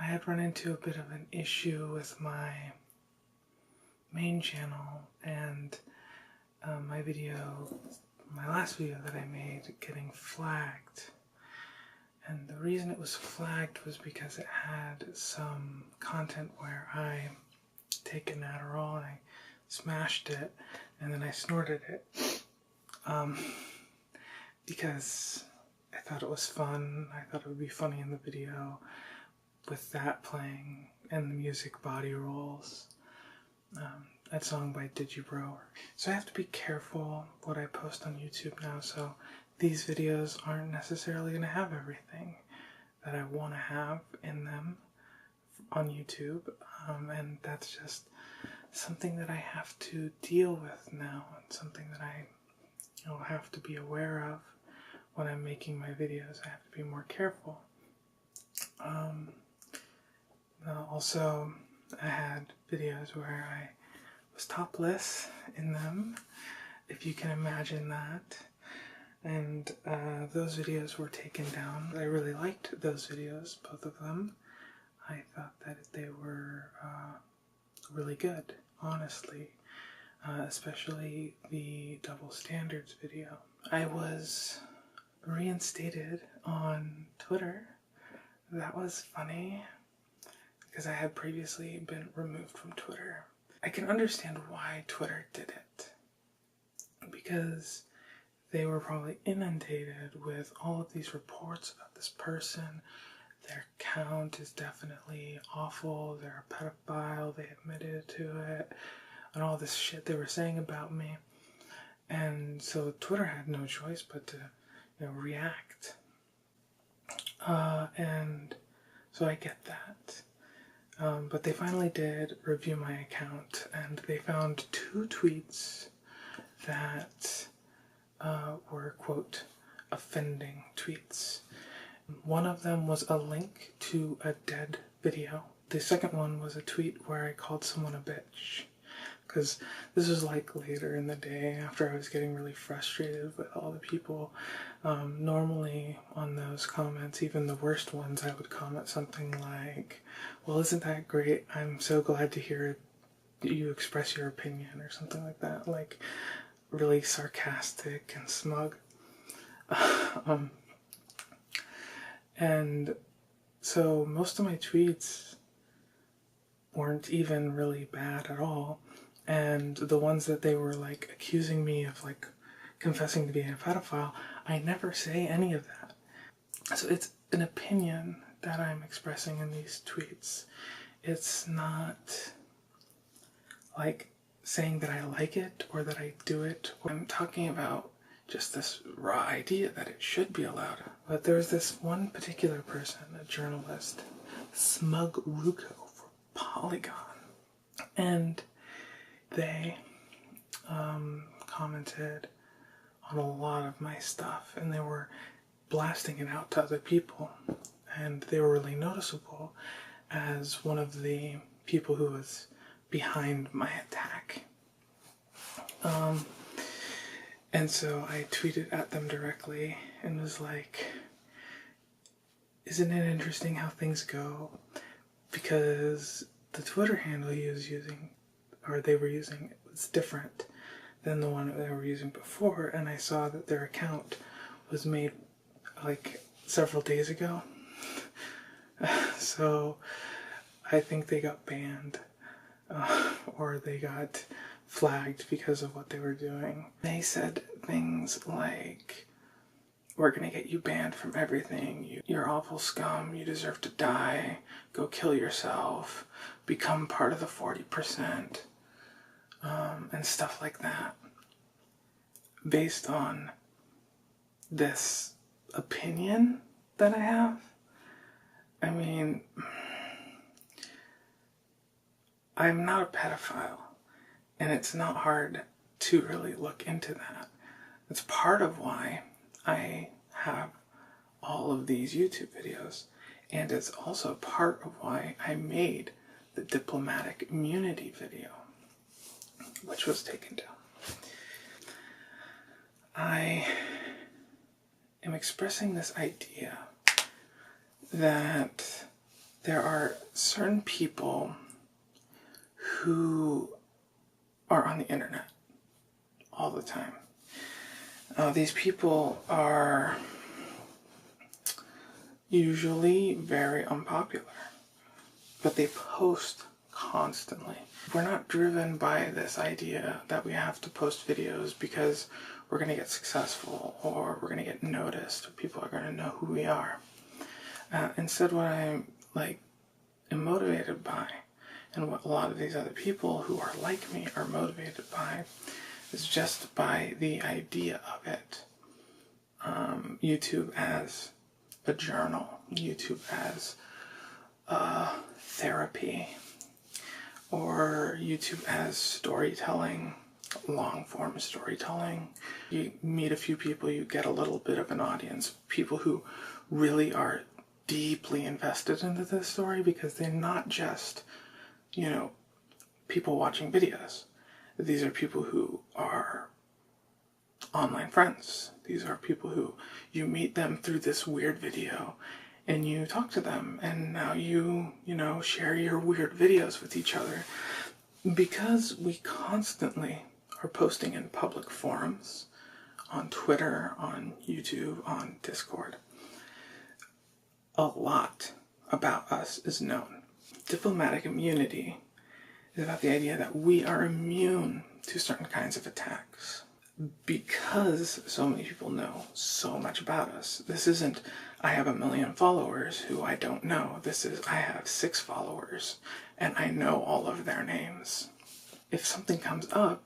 I had run into a bit of an issue with my main channel and my last video that I made getting flagged. And the reason it was flagged was because it had some content where I take an Adderall and I smashed it and then I snorted it. Because I thought it was fun. I thought it would be funny in the video with that playing and the music Body Rolls. That song by Digibro. So I have to be careful what I post on YouTube now, so these videos aren't necessarily going to have everything that I want to have in them on YouTube, and that's just something that I have to deal with now, and something that I have to be aware of when I'm making my videos. I have to be more careful. Also, I had videos where I was topless in them, if you can imagine that. And those videos were taken down. I really liked those videos, both of them. I thought that they were really good, honestly. Especially the double standards video. I was reinstated on Twitter. That was funny, because I had previously been removed from Twitter. I can understand why Twitter did it, because they were probably inundated with all of these reports about this person. Their account is definitely awful, they're a pedophile, they admitted to it, and all this shit they were saying about me. And so Twitter had no choice but to, react. And so I get that. But they finally did review my account, and they found 2 tweets that were, quote, offending tweets. One of them was a link to a dead video. The second one was a tweet where I called someone a bitch. Because this was like later in the day after I was getting really frustrated with all the people. Normally on those comments, even the worst ones, I would comment something like, well, isn't that great? I'm so glad to hear you express your opinion, or something like that. Like, really sarcastic and smug. And so most of my tweets weren't even really bad at all. And the ones that they were like accusing me of like confessing to being a pedophile, I never say any of that. So it's an opinion that I'm expressing in these tweets. It's not like saying that I like it or that I do it. I'm talking about just this raw idea that it should be allowed. But there's this one particular person, a journalist, Smug Ruko for Polygon, and they commented on a lot of my stuff, and they were blasting it out to other people, and they were really noticeable as one of the people who was behind my attack. And so I tweeted at them directly and was like, isn't it interesting how things go? Because the Twitter handle he was using, or they were using, was different than the one they were using before, and I saw that their account was made like several days ago. So I think they got banned, or they got flagged because of what they were doing. They said things like, we're gonna get you banned from everything, you're awful scum, you deserve to die, go kill yourself, become part of the 40%, and stuff like that, based on this opinion that I have. I mean, I'm not a pedophile, and it's not hard to really look into that. It's part of why I have all of these YouTube videos, and it's also part of why I made the diplomatic immunity video, which was taken down. I am expressing this idea that there are certain people who are on the internet all the time. These people are usually very unpopular, but they post constantly. We're not driven by this idea that we have to post videos because we're going to get successful or we're going to get noticed or people are going to know who we are. Instead, what I'm am motivated by, and what a lot of these other people who are like me are motivated by, is just by the idea of it. YouTube as a journal, YouTube as therapy, or YouTube as storytelling, long-form storytelling. You meet a few people, you get a little bit of an audience, people who really are deeply invested into this story because they're not just, people watching videos. These are people who are online friends. These are people who you meet them through this weird video and you talk to them, and now you share your weird videos with each other. Because we constantly are posting in public forums, on Twitter, on YouTube, on Discord, a lot about us is known. Diplomatic immunity is about the idea that we are immune to certain kinds of attacks because so many people know so much about us. This isn't, I have 1 million followers who I don't know. This is, I have 6 followers and I know all of their names. If something comes up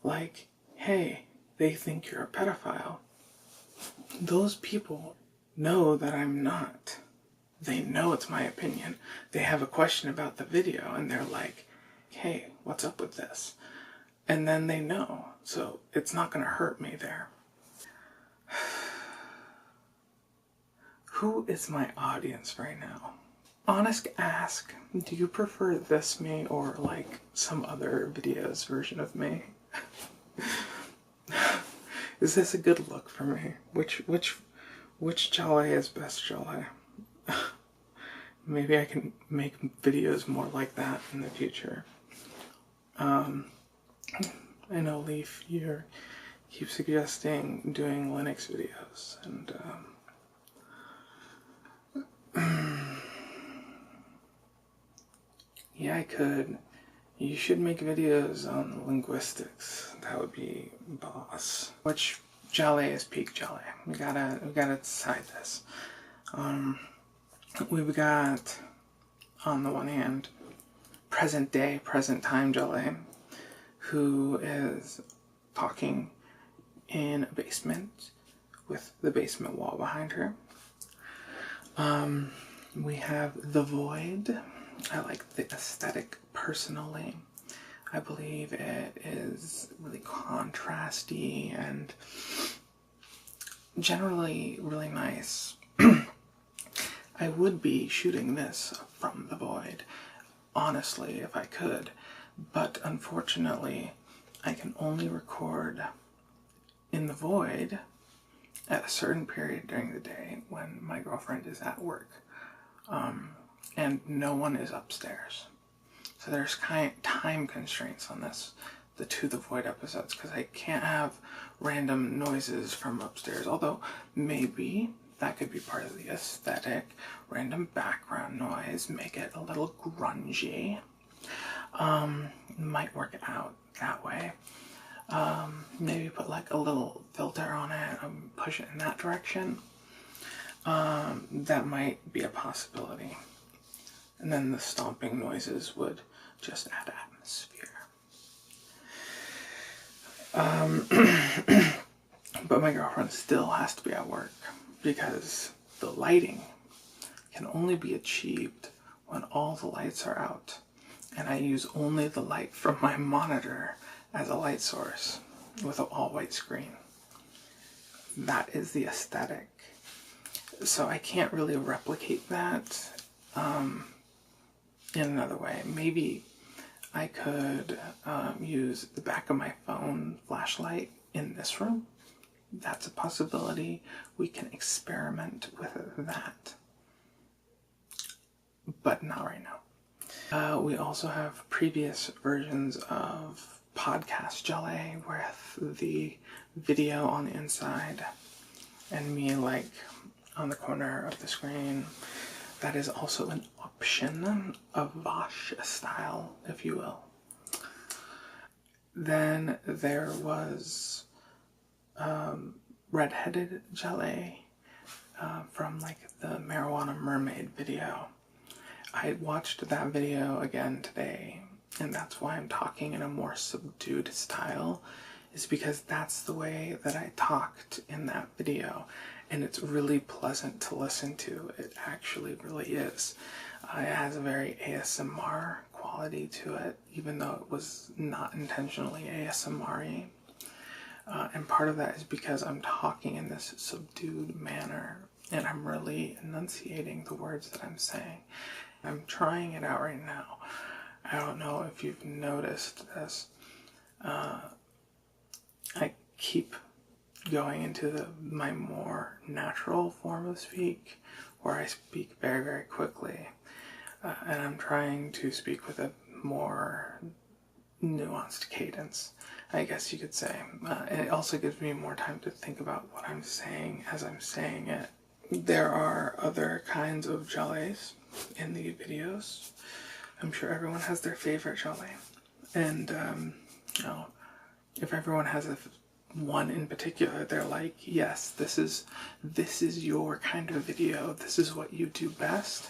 like, hey, they think you're a pedophile, those people know that I'm not. They know it's my opinion. They have a question about the video and they're like, hey, what's up with this? And then they know. So it's not going to hurt me there. Who is my audience right now? Honest ask, do you prefer this me or some other videos version of me? Is this a good look for me? Which Jalae is best Jalae? Maybe I can make videos more like that in the future. I know Leaf, you keep suggesting doing Linux videos, and yeah, I could. You should make videos on linguistics. That would be boss. Which Jalae is peak Jalae. We gotta decide this. We've got, on the one hand, present day, present time Jalae, who is talking in a basement with the basement wall behind her. We have the void. I like the aesthetic personally. I believe it is really contrasty and generally really nice. I would be shooting this from the void, honestly, if I could, but unfortunately, I can only record in the void at a certain period during the day when my girlfriend is at work, and no one is upstairs. So there's time constraints on this, the To the Void episodes, because I can't have random noises from upstairs, although maybe that could be part of the aesthetic. Random background noise, make it a little grungy. Might work out that way. Maybe put a little filter on it and push it in that direction. That might be a possibility. And then the stomping noises would just add atmosphere. But my girlfriend still has to be at work because the lighting can only be achieved when all the lights are out. And I use only the light from my monitor as a light source with an all-white screen. That is the aesthetic. So I can't really replicate that in another way. Maybe I could use the back of my phone flashlight in this room. That's a possibility. We can experiment with that. but not right now. We also have previous versions of podcast Jalae with the video on the inside and me like on the corner of the screen. That is also an option, a Vosh style, if you will. Then there was redheaded Jalae from like the Marijuana Mermaid video. I watched that video again today, and that's why I'm talking in a more subdued style, is because that's the way that I talked in that video, and it's really pleasant to listen to. It actually really is. It has a very ASMR quality to it, even though it was not intentionally ASMR-y. And part of that is because I'm talking in this subdued manner, and I'm really enunciating the words that I'm saying. I'm trying it out right now. I don't know if you've noticed this. I keep going into my more natural form of speak, where I speak very, very quickly. And I'm trying to speak with a more nuanced cadence, I guess you could say. And it also gives me more time to think about what I'm saying as I'm saying it. There are other kinds of Jalaes in the videos. I'm sure everyone has their favorite Jalae. And, you know, if everyone has one in particular, they're like, yes, this is your kind of video, this is what you do best,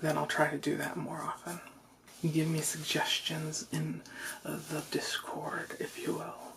then I'll try to do that more often. Give me suggestions in the Discord, if you will.